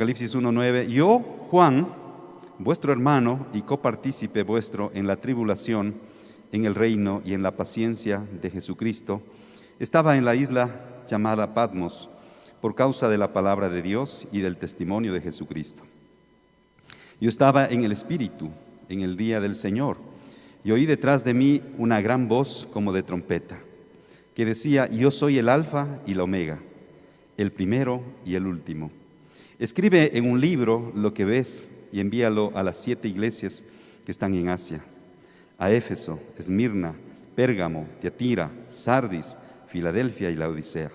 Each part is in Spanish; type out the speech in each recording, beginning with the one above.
Apocalipsis 1:9, yo, Juan, vuestro hermano y copartícipe vuestro en la tribulación, en el reino y en la paciencia de Jesucristo, estaba en la isla llamada Patmos, por causa de la palabra de Dios y del testimonio de Jesucristo. Yo estaba en el Espíritu, en el día del Señor, y oí detrás de mí una gran voz como de trompeta, que decía, yo soy el Alfa y la Omega, el primero y el último. Escribe en un libro lo que ves y envíalo a las 7 iglesias que están en Asia, a Éfeso, Esmirna, Pérgamo, Tiatira, Sardis, Filadelfia y Laodicea.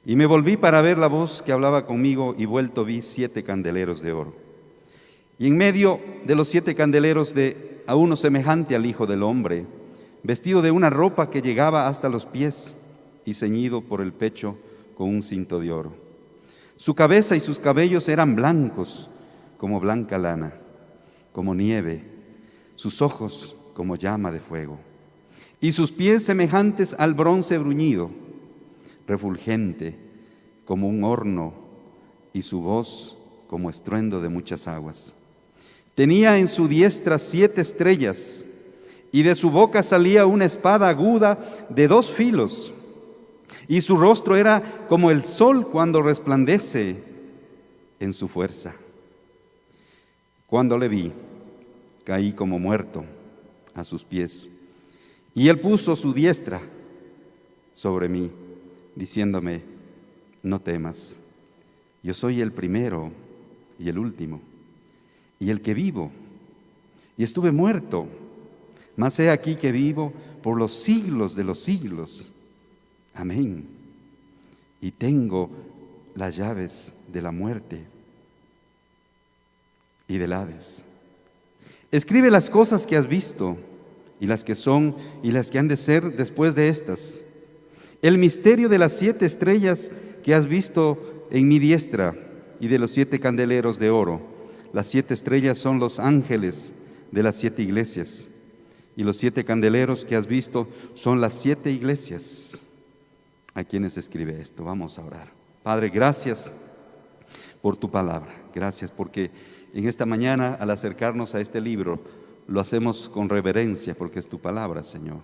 Y me volví para ver la voz que hablaba conmigo, y vuelto vi 7 candeleros de oro. Y en medio de los 7 candeleros a uno semejante al Hijo del Hombre, vestido de una ropa que llegaba hasta los pies y ceñido por el pecho con un cinto de oro. Su cabeza y sus cabellos eran blancos como blanca lana, como nieve, sus ojos como llama de fuego, y sus pies semejantes al bronce bruñido, refulgente como un horno, y su voz como estruendo de muchas aguas. Tenía en su diestra 7 estrellas, y de su boca salía una espada aguda de 2 filos, y su rostro era como el sol cuando resplandece en su fuerza. Cuando le vi, caí como muerto a sus pies, y él puso su diestra sobre mí, diciéndome, no temas, yo soy el primero y el último, y el que vivo, y estuve muerto, mas he aquí que vivo por los siglos de los siglos. Amén. Y tengo las llaves de la muerte y del Hades. Escribe las cosas que has visto, y las que son, y las que han de ser después de estas. El misterio de las 7 estrellas que has visto en mi diestra, y de los 7 candeleros de oro. Las 7 estrellas son los ángeles de las 7 iglesias, y los 7 candeleros que has visto son las 7 iglesias. ¿A quienes escribe esto? Vamos a orar. Padre, gracias por tu palabra. Gracias porque en esta mañana, al acercarnos a este libro, lo hacemos con reverencia porque es tu palabra, Señor.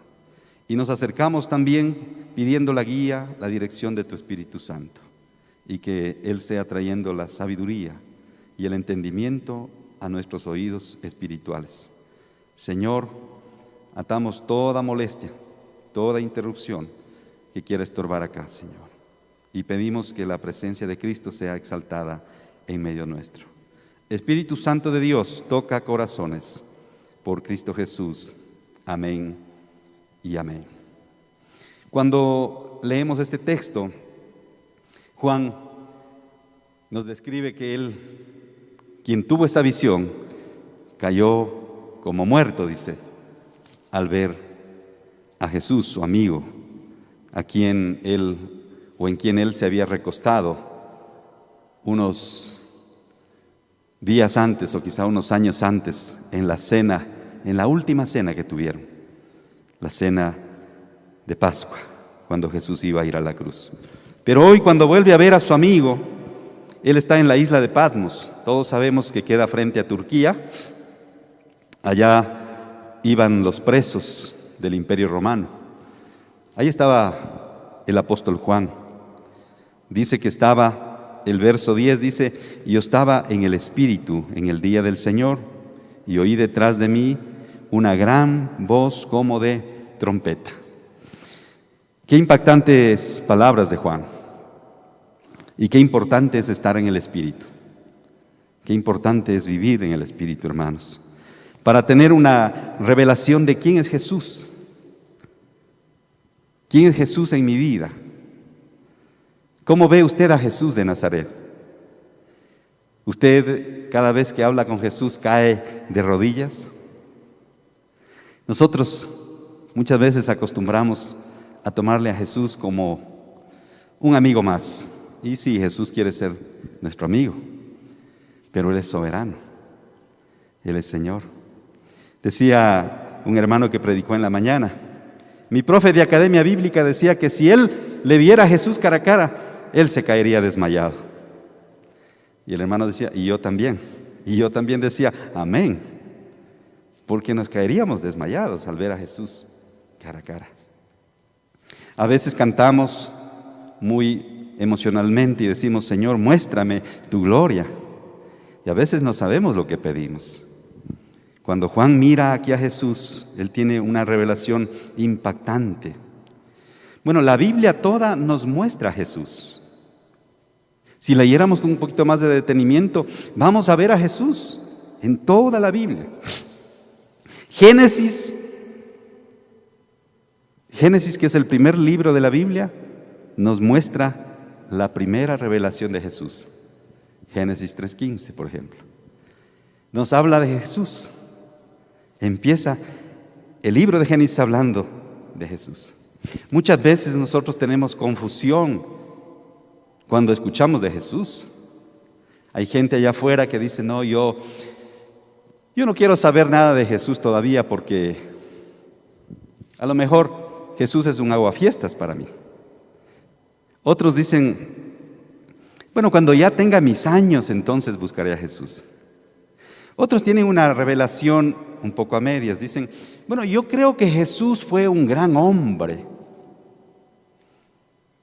Y nos acercamos también pidiendo la guía, la dirección de tu Espíritu Santo, y que Él sea trayendo la sabiduría y el entendimiento a nuestros oídos espirituales. Señor, atamos toda molestia, toda interrupción que quiera estorbar acá, Señor. Y pedimos que la presencia de Cristo sea exaltada en medio nuestro. Espíritu Santo de Dios, toca corazones por Cristo Jesús. Amén y amén. Cuando leemos este texto, Juan nos describe que él, quien tuvo esta visión, cayó como muerto, dice, al ver a Jesús, su amigo, a quien él o en quien él se había recostado unos días antes o quizá unos años antes en la cena, en la última cena que tuvieron, la cena de Pascua, cuando Jesús iba a ir a la cruz. Pero hoy, cuando vuelve a ver a su amigo, él está en la isla de Patmos. Todos sabemos que queda frente a Turquía. Allá iban los presos del Imperio Romano. Ahí estaba el apóstol Juan. Dice que estaba, el verso 10 dice, yo estaba en el Espíritu en el día del Señor, y oí detrás de mí una gran voz como de trompeta. Qué impactantes palabras de Juan. Y qué importante es estar en el Espíritu. Qué importante es vivir en el Espíritu, hermanos, para tener una revelación de quién es Jesús. ¿Quién es Jesús en mi vida? ¿Cómo ve usted a Jesús de Nazaret? ¿Usted cada vez que habla con Jesús cae de rodillas? Nosotros muchas veces acostumbramos a tomarle a Jesús como un amigo más. Y sí, Jesús quiere ser nuestro amigo, pero Él es soberano, Él es Señor. Decía un hermano que predicó en la mañana, mi profe de academia bíblica decía que si él le viera a Jesús cara a cara, él se caería desmayado. Y el hermano decía, y yo también. Y yo también decía, amén. Porque nos caeríamos desmayados al ver a Jesús cara a cara. A veces cantamos muy emocionalmente y decimos, Señor, muéstrame tu gloria. Y a veces no sabemos lo que pedimos. Cuando Juan mira aquí a Jesús, él tiene una revelación impactante. Bueno, la Biblia toda nos muestra a Jesús. Si leyéramos con un poquito más de detenimiento, vamos a ver a Jesús en toda la Biblia. Génesis, que es el primer libro de la Biblia, nos muestra la primera revelación de Jesús. Génesis 3:15, por ejemplo. Nos habla de Jesús. Empieza el libro de Génesis hablando de Jesús. Muchas veces nosotros tenemos confusión cuando escuchamos de Jesús. Hay gente allá afuera que dice, no, yo no quiero saber nada de Jesús todavía porque a lo mejor Jesús es un aguafiestas para mí. Otros dicen, bueno, cuando ya tenga mis años entonces buscaré a Jesús. Otros tienen una revelación un poco a medias, dicen, bueno, yo creo que Jesús fue un gran hombre.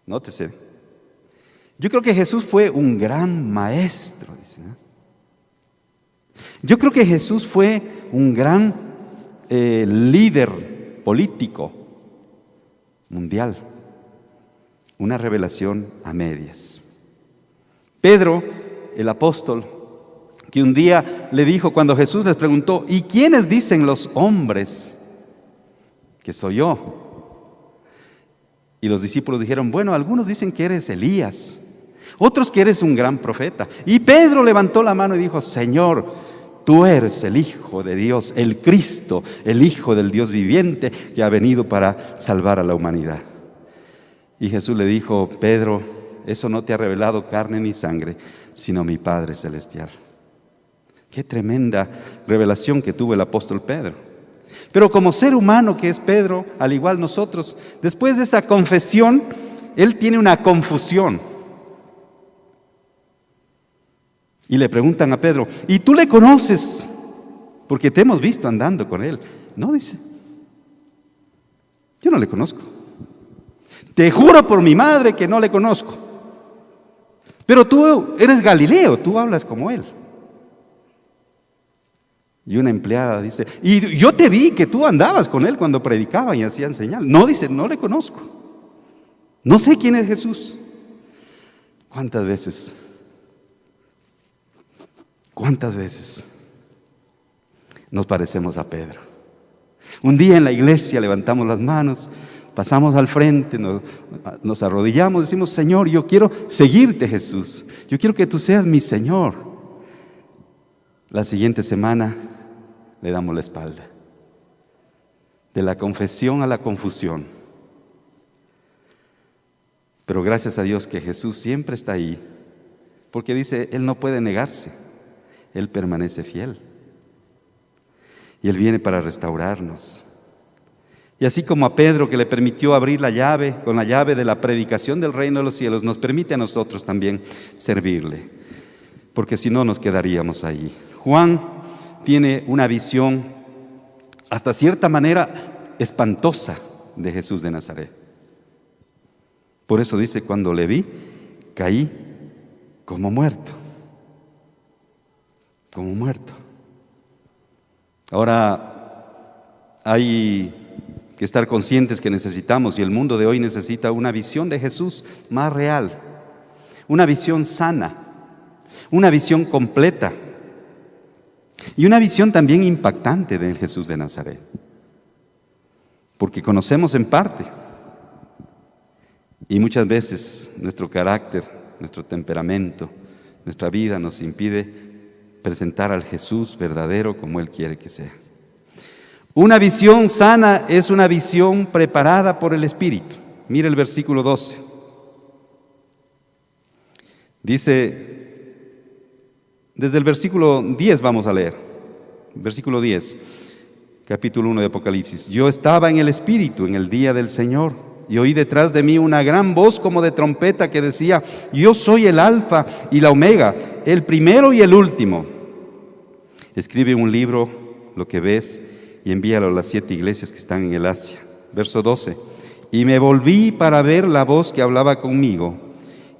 Nótese, yo creo que Jesús fue un gran maestro, dicen, ¿no? Yo creo que Jesús fue un gran líder político mundial. Una revelación a medias. Pedro, el apóstol, que un día le dijo cuando Jesús les preguntó, ¿y quiénes dicen los hombres que soy yo? Y los discípulos dijeron, bueno, algunos dicen que eres Elías, otros que eres un gran profeta. Y Pedro levantó la mano y dijo, Señor, tú eres el Hijo de Dios, el Cristo, el Hijo del Dios viviente que ha venido para salvar a la humanidad. Y Jesús le dijo, Pedro, eso no te ha revelado carne ni sangre, sino mi Padre Celestial. Qué tremenda revelación que tuvo el apóstol Pedro. Pero como ser humano que es Pedro, al igual nosotros, después de esa confesión, él tiene una confusión. Y le preguntan a Pedro, ¿y tú le conoces? Porque te hemos visto andando con él. No, dice, yo no le conozco. Te juro por mi madre que no le conozco. Pero tú eres Galileo, tú hablas como él. Y una empleada dice, y yo te vi que tú andabas con él cuando predicaban y hacían señal. No, dice, no le conozco. No sé quién es Jesús. ¿Cuántas veces nos parecemos a Pedro? Un día en la iglesia levantamos las manos, pasamos al frente, nos arrodillamos, decimos, Señor, yo quiero seguirte, Jesús. Yo quiero que tú seas mi Señor. La siguiente semana le damos la espalda. De la confesión a la confusión. Pero gracias a Dios que Jesús siempre está ahí, porque dice, Él no puede negarse, Él permanece fiel. Y Él viene para restaurarnos. Y así como a Pedro, que le permitió abrir la llave, con la llave de la predicación del reino de los cielos, nos permite a nosotros también servirle, porque si no nos quedaríamos ahí. Juan tiene una visión hasta cierta manera espantosa de Jesús de Nazaret. Por eso dice, cuando le vi, caí como muerto. Como muerto. Ahora, hay que estar conscientes que necesitamos, y el mundo de hoy necesita una visión de Jesús más real, una visión sana, una visión completa y una visión también impactante del Jesús de Nazaret. Porque conocemos en parte y muchas veces nuestro carácter, nuestro temperamento, nuestra vida nos impide presentar al Jesús verdadero como Él quiere que sea. Una visión sana es una visión preparada por el Espíritu. Mire el versículo 12. Dice, desde el versículo 10 vamos a leer. Versículo 10, capítulo 1 de Apocalipsis. Yo estaba en el Espíritu en el día del Señor, y oí detrás de mí una gran voz como de trompeta que decía: yo soy el Alfa y la Omega, el primero y el último. Escribe un libro lo que ves y envíalo a las 7 iglesias que están en el Asia. Verso 12. Y me volví para ver la voz que hablaba conmigo,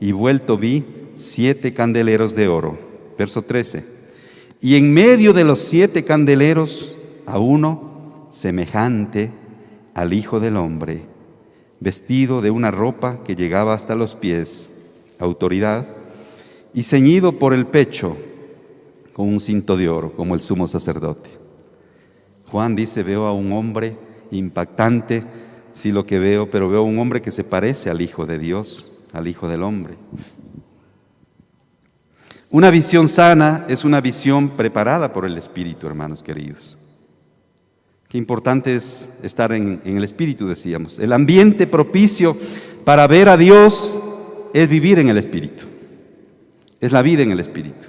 y vuelto vi 7 candeleros de oro. Verso 13. Y en medio de los 7 candeleros, a uno semejante al Hijo del Hombre, vestido de una ropa que llegaba hasta los pies, autoridad, y ceñido por el pecho con un cinto de oro, como el sumo sacerdote. Juan dice: veo a un hombre impactante, sí lo que veo, pero veo a un hombre que se parece al Hijo de Dios, al Hijo del Hombre. Una visión sana es una visión preparada por el Espíritu, hermanos queridos. Qué importante es estar en el Espíritu, decíamos. El ambiente propicio para ver a Dios es vivir en el Espíritu. Es la vida en el Espíritu.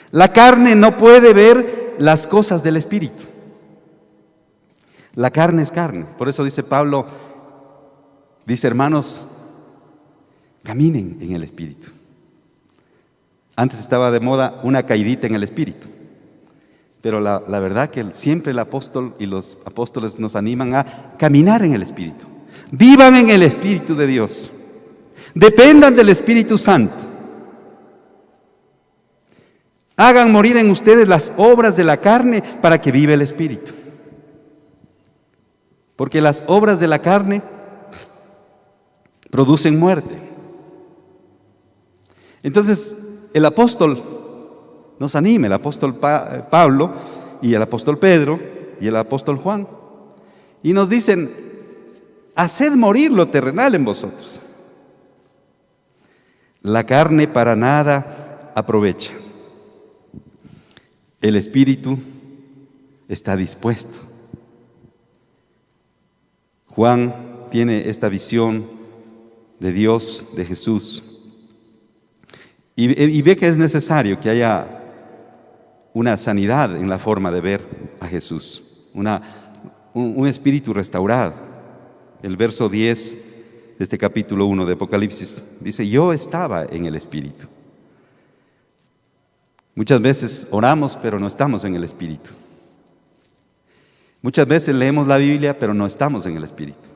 La carne no puede ver las cosas del Espíritu. La carne es carne. Por eso dice Pablo, dice: hermanos, caminen en el Espíritu. Antes estaba de moda una caidita en el Espíritu. Pero la verdad que siempre el apóstol y los apóstoles nos animan a caminar en el Espíritu. Vivan en el Espíritu de Dios. Dependan del Espíritu Santo. Hagan morir en ustedes las obras de la carne para que viva el Espíritu. Porque las obras de la carne producen muerte. Entonces, el apóstol nos anima, el apóstol Pablo y el apóstol Pedro y el apóstol Juan, y nos dicen: haced morir lo terrenal en vosotros. La carne para nada aprovecha. El espíritu está dispuesto. Juan tiene esta visión de Dios, de Jesús, y ve que es necesario que haya una sanidad en la forma de ver a Jesús, un espíritu restaurado. El verso 10 de este capítulo 1 de Apocalipsis dice: yo estaba en el Espíritu. Muchas veces oramos, pero no estamos en el Espíritu. Muchas veces leemos la Biblia, pero no estamos en el Espíritu.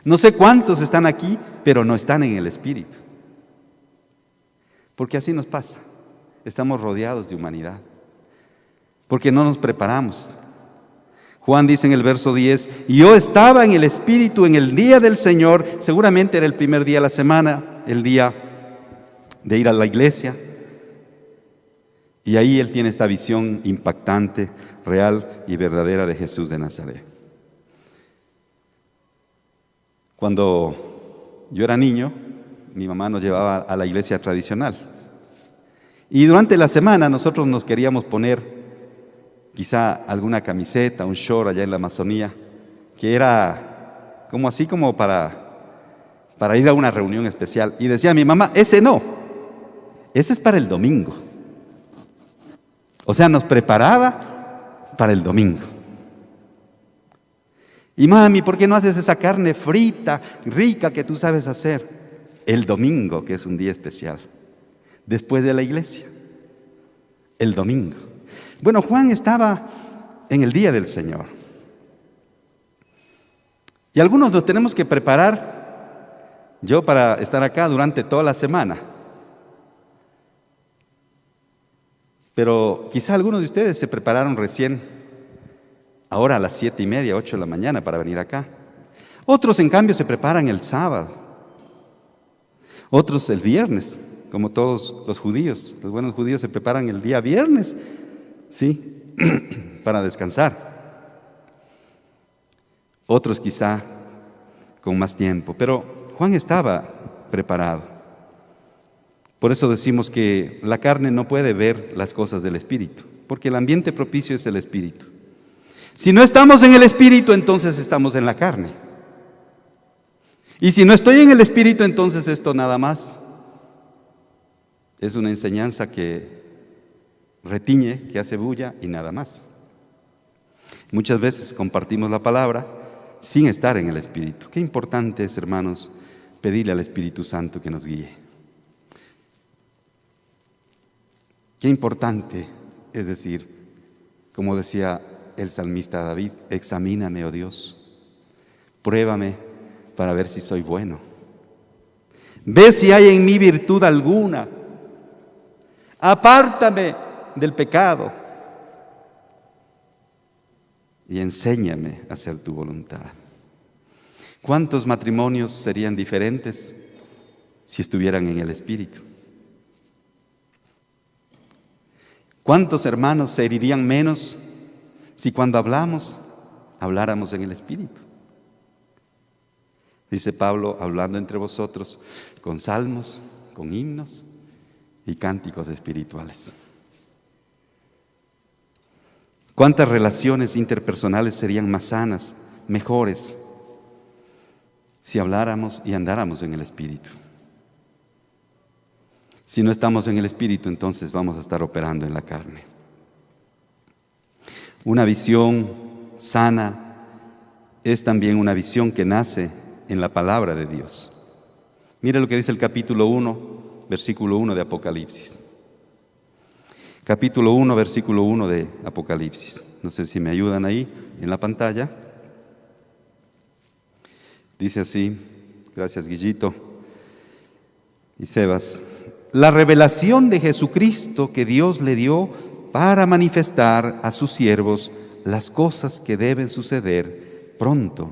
No sé cuántos están aquí, pero no están en el Espíritu. Porque así nos pasa. Estamos rodeados de humanidad. Porque no nos preparamos. Juan dice en el verso 10: yo estaba en el Espíritu en el día del Señor. Seguramente era el primer día de la semana, el día de ir a la iglesia. Y ahí él tiene esta visión impactante, real y verdadera de Jesús de Nazaret. Cuando yo era niño, mi mamá nos llevaba a la iglesia tradicional. Y durante la semana nosotros nos queríamos poner quizá alguna camiseta, un short allá en la Amazonía, que era como para ir a una reunión especial. Y decía mi mamá: ese no, ese es para el domingo. O sea, nos preparaba para el domingo. Y mami, ¿por qué no haces esa carne frita, rica que tú sabes hacer? El domingo, que es un día especial, después de la iglesia, el domingo. Bueno, Juan estaba en el día del Señor. Y algunos nos tenemos que preparar, yo para estar acá durante toda la semana. Pero quizá algunos de ustedes se prepararon recién, ahora a las 7:30, 8 de la mañana para venir acá. Otros, en cambio, se preparan el sábado. Otros el viernes, como todos los judíos. Los buenos judíos se preparan el día viernes, sí, para descansar. Otros quizá con más tiempo, pero Juan estaba preparado. Por eso decimos que la carne no puede ver las cosas del Espíritu, porque el ambiente propicio es el Espíritu. Si no estamos en el Espíritu, entonces estamos en la carne. Y si no estoy en el Espíritu, entonces esto nada más es una enseñanza que retiñe, que hace bulla y nada más. Muchas veces compartimos la palabra, sin estar en el Espíritu. Qué importante es, hermanos, pedirle al Espíritu Santo que nos guíe. Qué importante es decir, como decía el salmista David, examíname, oh Dios, pruébame para ver si soy bueno. Ve si hay en mí virtud alguna. Apártame del pecado y enséñame a hacer tu voluntad. ¿Cuántos matrimonios serían diferentes si estuvieran en el Espíritu? ¿Cuántos hermanos se herirían menos si cuando habláramos en el Espíritu? Dice Pablo, hablando entre vosotros con salmos, con himnos y cánticos espirituales. ¿Cuántas relaciones interpersonales serían más sanas, mejores, si habláramos y andáramos en el Espíritu? Si no estamos en el Espíritu, entonces vamos a estar operando en la carne. Una visión sana es también una visión que nace en la palabra de Dios. Mire lo que dice el capítulo 1, versículo 1 de Apocalipsis. Capítulo 1, versículo 1 de Apocalipsis. No sé si me ayudan ahí en la pantalla. Dice así, gracias Guillito y Sebas. La revelación de Jesucristo que Dios le dio para manifestar a sus siervos las cosas que deben suceder pronto,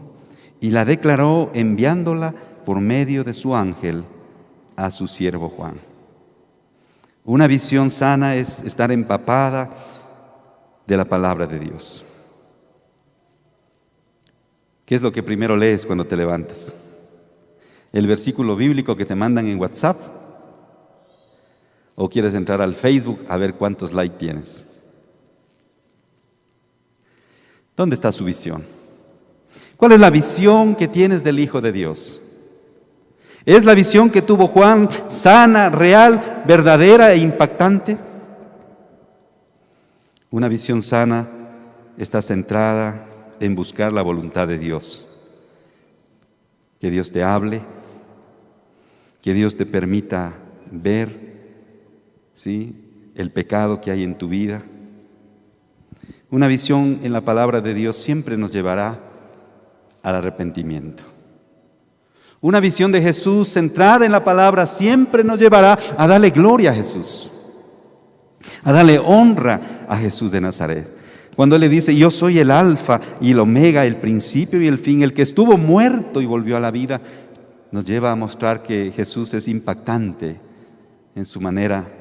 y la declaró enviándola por medio de su ángel a su siervo Juan. Una visión sana es estar empapada de la palabra de Dios. ¿Qué es lo que primero lees cuando te levantas? ¿El versículo bíblico que te mandan en WhatsApp? ¿O quieres entrar al Facebook a ver cuántos likes tienes? ¿Dónde está su visión? ¿Cuál es la visión que tienes del Hijo de Dios? ¿Es la visión que tuvo Juan sana, real, verdadera e impactante? Una visión sana está centrada en buscar la voluntad de Dios. Que Dios te hable, que Dios te permita ver, ¿sí?, el pecado que hay en tu vida. Una visión en la palabra de Dios siempre nos llevará al arrepentimiento. Una visión de Jesús centrada en la palabra siempre nos llevará a darle gloria a Jesús, a darle honra a Jesús de Nazaret. Cuando Él le dice, yo soy el alfa y el omega, el principio y el fin, el que estuvo muerto y volvió a la vida, nos lleva a mostrar que Jesús es impactante en su manera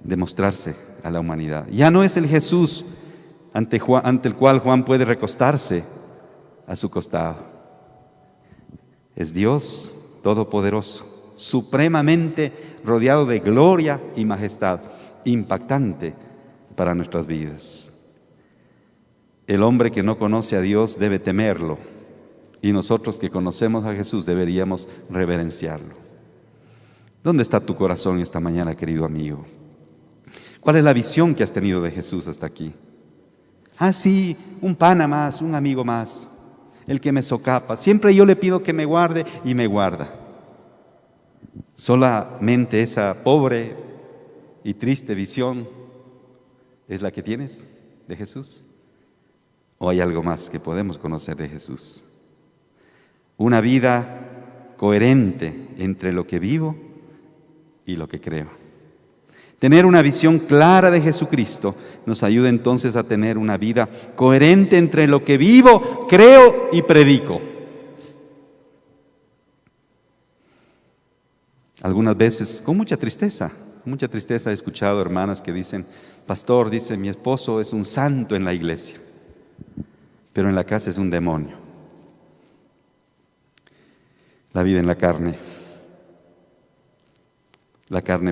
de mostrarse a la humanidad. Ya no es el Jesús ante el cual Juan puede recostarse a su costado. Es Dios todopoderoso, supremamente rodeado de gloria y majestad, impactante para nuestras vidas. El hombre que no conoce a Dios debe temerlo, y nosotros que conocemos a Jesús deberíamos reverenciarlo. ¿Dónde está tu corazón esta mañana, querido amigo? ¿Cuál es la visión que has tenido de Jesús hasta aquí? Ah, sí, un pana más, un amigo más, el que me socapa. Siempre yo le pido que me guarde y me guarda. ¿Solamente esa pobre y triste visión es la que tienes de Jesús? ¿O hay algo más que podemos conocer de Jesús? Una vida coherente entre lo que vivo y lo que creo. Tener una visión clara de Jesucristo nos ayuda entonces a tener una vida coherente entre lo que vivo, creo y predico. Algunas veces, con mucha tristeza he escuchado hermanas que dicen, pastor, dice, mi esposo es un santo en la iglesia, pero en la casa es un demonio. La vida en la carne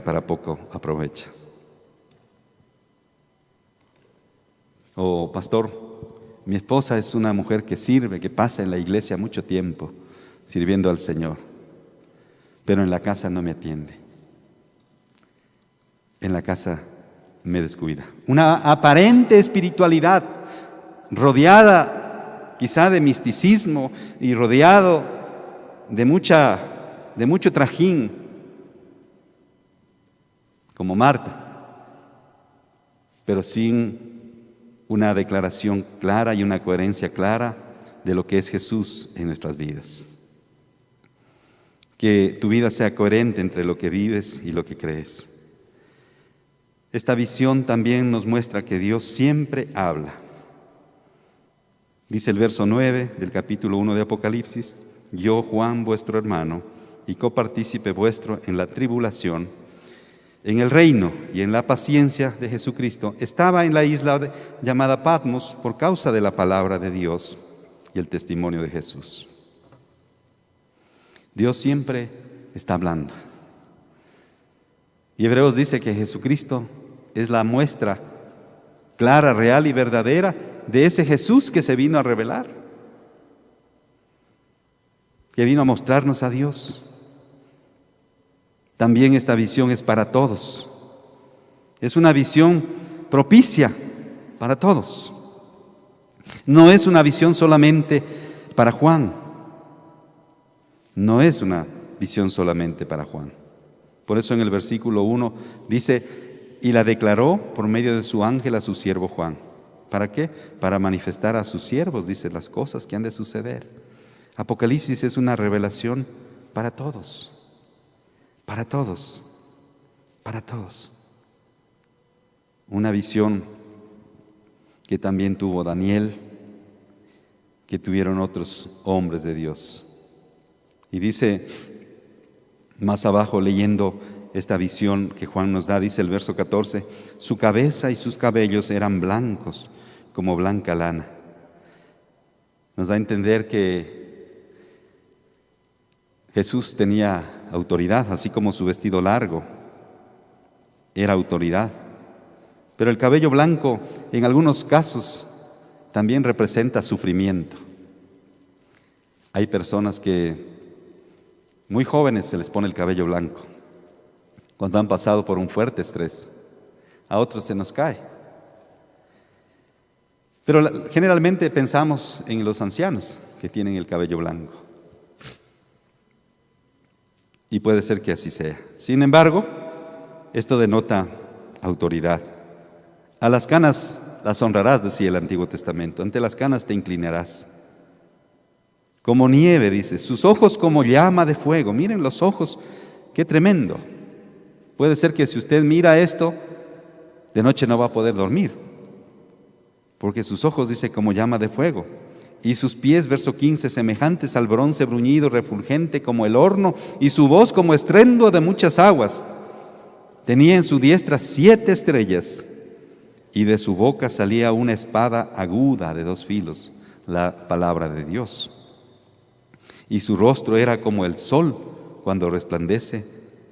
para poco aprovecha. Oh, pastor, mi esposa es una mujer que sirve, que pasa en la iglesia mucho tiempo sirviendo al Señor, pero en la casa no me atiende. En la casa me descuida. Una aparente espiritualidad rodeada quizá de misticismo y rodeado de mucho trajín, como Marta, pero sin una declaración clara y una coherencia clara de lo que es Jesús en nuestras vidas. Que tu vida sea coherente entre lo que vives y lo que crees. Esta visión también nos muestra que Dios siempre habla. Dice el verso 9 del capítulo 1 de Apocalipsis: yo, Juan, vuestro hermano, y copartícipe vuestro en la tribulación, en el reino y en la paciencia de Jesucristo, estaba en la isla llamada Patmos por causa de la palabra de Dios y el testimonio de Jesús. Dios siempre está hablando. Y Hebreos dice que Jesucristo es la muestra clara, real y verdadera de ese Jesús que se vino a revelar, que vino a mostrarnos a Dios. También esta visión es para todos. Es una visión propicia para todos. No es una visión solamente para Juan. No es una visión solamente para Juan. Por eso en el versículo 1 dice: y la declaró por medio de su ángel a su siervo Juan. ¿Para qué? Para manifestar a sus siervos, dice, las cosas que han de suceder. Apocalipsis es una revelación para todos. Para todos. Para todos. Una visión que también tuvo Daniel, que tuvieron otros hombres de Dios. Y dice más abajo, leyendo esta visión que Juan nos da, dice el verso 14: su cabeza y sus cabellos eran blancos como blanca lana. Nos da a entender que Jesús tenía autoridad, así como su vestido largo era autoridad. Pero el cabello blanco en algunos casos también representa sufrimiento. Hay personas que muy jóvenes se les pone el cabello blanco cuando han pasado por un fuerte estrés. A otros se nos cae. Pero generalmente pensamos en los ancianos que tienen el cabello blanco. Y puede ser que así sea. Sin embargo, esto denota autoridad. A las canas las honrarás, decía el Antiguo Testamento. Ante las canas te inclinarás. Como nieve, dice, sus ojos como llama de fuego. Miren los ojos, qué tremendo. Puede ser que si usted mira esto, de noche no va a poder dormir, porque sus ojos, dice, como llama de fuego. Y sus pies, verso 15, semejantes al bronce bruñido, refulgente como el horno, y su voz como estruendo de muchas aguas. Tenía en su diestra 7 estrellas, y de su boca salía una espada aguda de 2 filos, la palabra de Dios. Y su rostro era como el sol cuando resplandece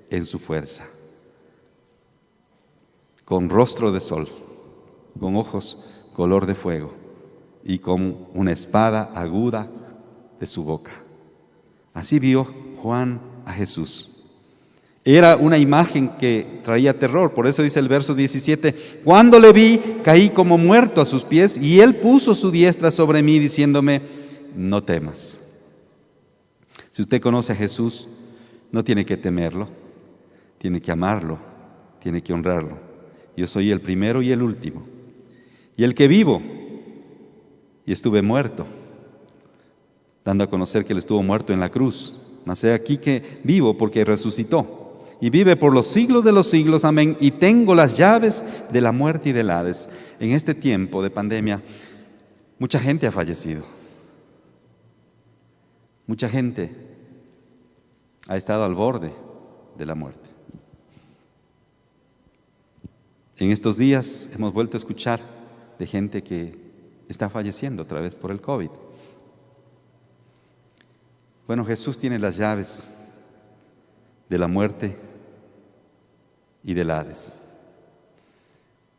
en su fuerza. Con rostro de sol, con ojos color de fuego y con una espada aguda de su boca. Así vio Juan a Jesús. Era una imagen que traía terror. Por eso dice el verso 17: cuando le vi, caí como muerto a sus pies, y él puso su diestra sobre mí, diciéndome: no temas. Si usted conoce a Jesús, no tiene que temerlo, tiene que amarlo, tiene que honrarlo. Yo soy el primero y el último, y el que vivo, y estuve muerto, dando a conocer que él estuvo muerto en la cruz. Mas he aquí que vivo, porque resucitó, y vive por los siglos de los siglos, amén, y tengo las llaves de la muerte y del Hades. En este tiempo de pandemia, mucha gente ha fallecido. Mucha gente ha estado al borde de la muerte. En estos días hemos vuelto a escuchar de gente que está falleciendo otra vez por el COVID. Bueno, Jesús tiene las llaves de la muerte y del Hades.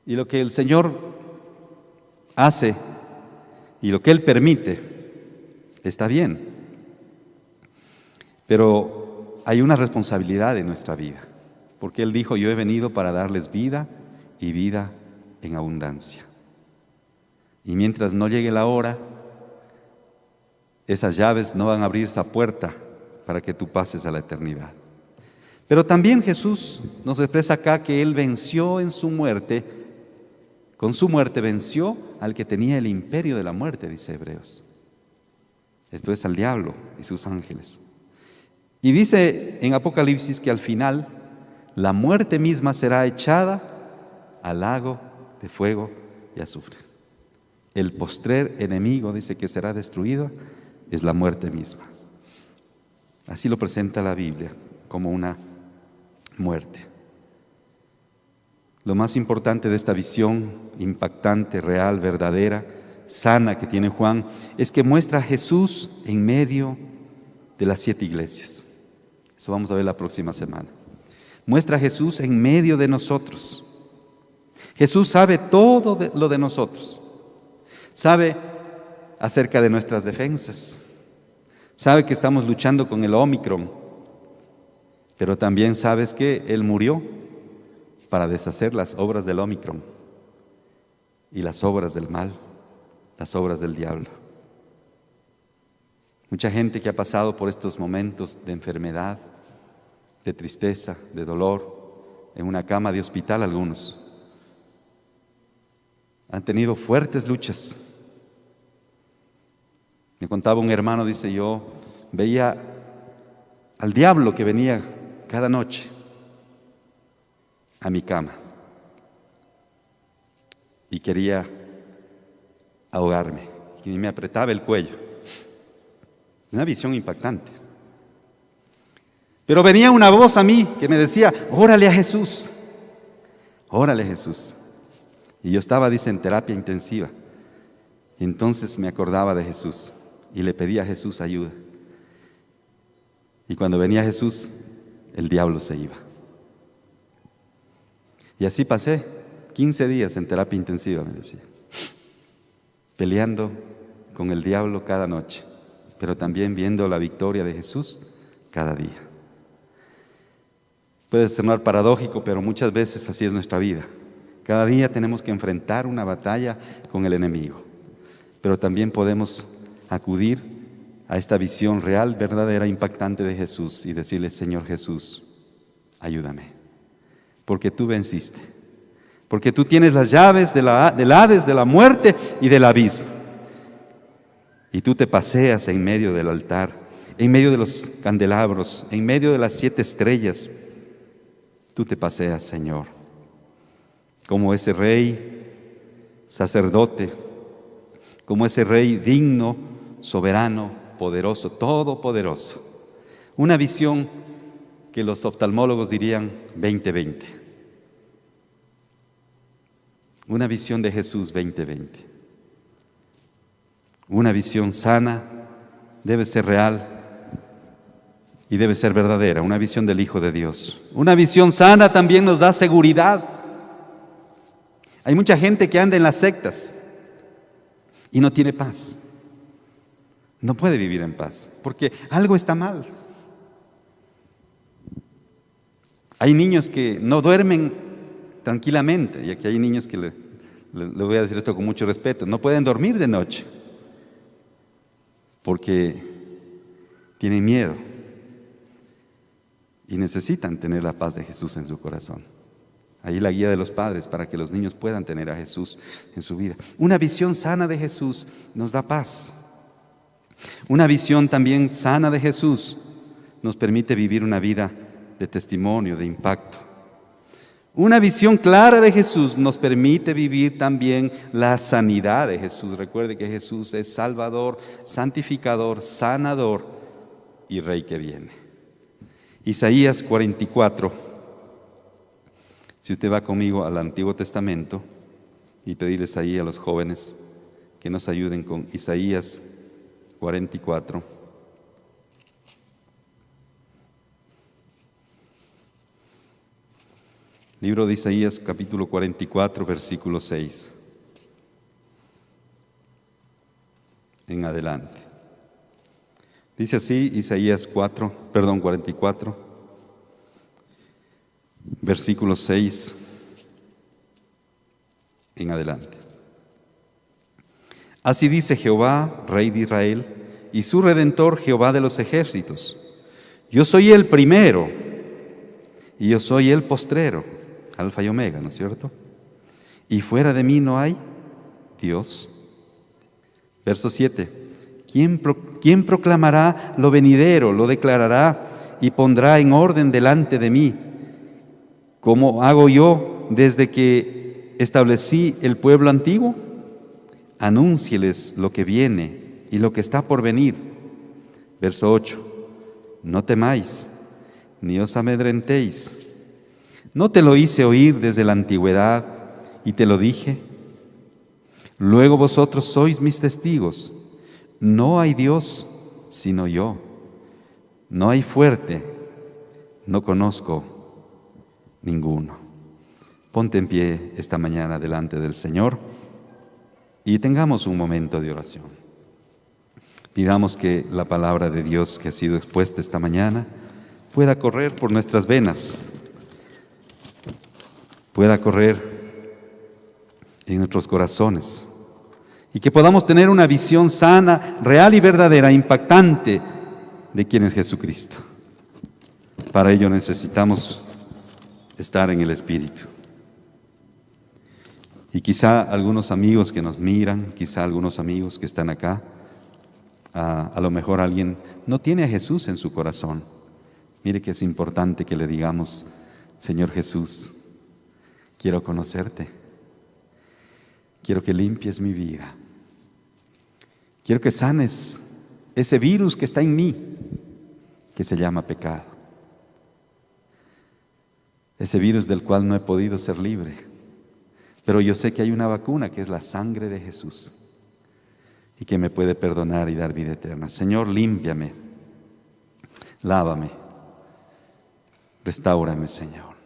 Y lo que el Señor hace y lo que Él permite está bien. Pero hay una responsabilidad en nuestra vida, porque Él dijo: yo he venido para darles vida y vida en abundancia. Y mientras no llegue la hora, esas llaves no van a abrir esa puerta para que tú pases a la eternidad. Pero también Jesús nos expresa acá que Él venció en su muerte, con su muerte venció al que tenía el imperio de la muerte, dice Hebreos. Esto es al diablo y sus ángeles. Y dice en Apocalipsis que al final la muerte misma será echada al lago de fuego y azufre. El postrer enemigo, dice, que será destruido es la muerte misma. Así lo presenta la Biblia, como una muerte. Lo más importante de esta visión impactante, real, verdadera, sana que tiene Juan, es que muestra a Jesús en medio de las 7 iglesias. Eso vamos a ver la próxima semana. Muestra a Jesús en medio de nosotros. Jesús sabe todo lo de nosotros. Sabe acerca de nuestras defensas. Sabe que estamos luchando con el Omicron. Pero también sabes que Él murió para deshacer las obras del Omicron y las obras del mal, las obras del diablo. Mucha gente que ha pasado por estos momentos de enfermedad, de tristeza, de dolor, en una cama de hospital algunos, han tenido fuertes luchas. Me contaba un hermano, dice, yo veía al diablo que venía cada noche a mi cama y quería ahogarme, y me apretaba el cuello. Una visión impactante. Pero venía una voz a mí que me decía, órale a Jesús, órale a Jesús. Y yo estaba, dice, en terapia intensiva. Y entonces me acordaba de Jesús y le pedía a Jesús ayuda. Y cuando venía Jesús, el diablo se iba. Y así pasé 15 días en terapia intensiva, me decía, peleando con el diablo cada noche, pero también viendo la victoria de Jesús cada día. Puede sonar paradójico, pero muchas veces así es nuestra vida. Cada día tenemos que enfrentar una batalla con el enemigo, pero también podemos acudir a esta visión real, verdadera, impactante de Jesús y decirle, Señor Jesús, ayúdame, porque tú venciste, porque tú tienes las llaves del Hades, de la muerte y del abismo. Y tú te paseas en medio del altar, en medio de los candelabros, en medio de las 7 estrellas. Tú te paseas, Señor, como ese rey sacerdote, como ese rey digno, soberano, poderoso, todopoderoso. Una visión que los oftalmólogos dirían 20/20. Una visión de Jesús 20/20. Una visión sana, debe ser real y debe ser verdadera. Una visión del Hijo de Dios. Una visión sana también nos da seguridad. Hay mucha gente que anda en las sectas y no tiene paz. No puede vivir en paz, porque algo está mal. Hay niños que no duermen tranquilamente, y aquí hay niños que le voy a decir esto con mucho respeto, no pueden dormir de noche, porque tienen miedo y necesitan tener la paz de Jesús en su corazón. Ahí la guía de los padres para que los niños puedan tener a Jesús en su vida. Una visión sana de Jesús nos da paz. Una visión también sana de Jesús nos permite vivir una vida de testimonio, de impacto. Una visión clara de Jesús nos permite vivir también la sanidad de Jesús. Recuerde que Jesús es Salvador, santificador, sanador y Rey que viene. Isaías 44. Si usted va conmigo al Antiguo Testamento y pedirles ahí a los jóvenes que nos ayuden con Isaías 44. Libro de Isaías, capítulo 44, versículo 6. En adelante. Dice así Isaías 44, versículo 6 en adelante. Así dice Jehová, Rey de Israel, y su Redentor Jehová de los ejércitos. Yo soy el primero y yo soy el postrero, Alfa y Omega, ¿no es cierto? Y fuera de mí no hay Dios. Verso 7. ¿Quién proclamará lo venidero, lo declarará y pondrá en orden delante de mí? ¿Cómo hago yo desde que establecí el pueblo antiguo? Anúncieles lo que viene y lo que está por venir. Verso 8. No temáis, ni os amedrentéis. ¿No te lo hice oír desde la antigüedad y te lo dije? Luego vosotros sois mis testigos. No hay Dios sino yo. No hay fuerte, no conozco ninguno. Ponte en pie esta mañana delante del Señor y tengamos un momento de oración. Pidamos que la palabra de Dios que ha sido expuesta esta mañana pueda correr por nuestras venas, pueda correr en nuestros corazones y que podamos tener una visión sana, real y verdadera, impactante de quién es Jesucristo. Para ello necesitamos estar en el Espíritu. Y quizá algunos amigos que nos miran, quizá algunos amigos que están acá, a lo mejor alguien no tiene a Jesús en su corazón. Mire que es importante que le digamos: Señor Jesús, quiero conocerte. Quiero que limpies mi vida. Quiero que sanes ese virus que está en mí, que se llama pecado. Ese virus del cual no he podido ser libre. Pero yo sé que hay una vacuna, que es la sangre de Jesús, y que me puede perdonar y dar vida eterna. Señor, límpiame, lávame, restáurame, Señor.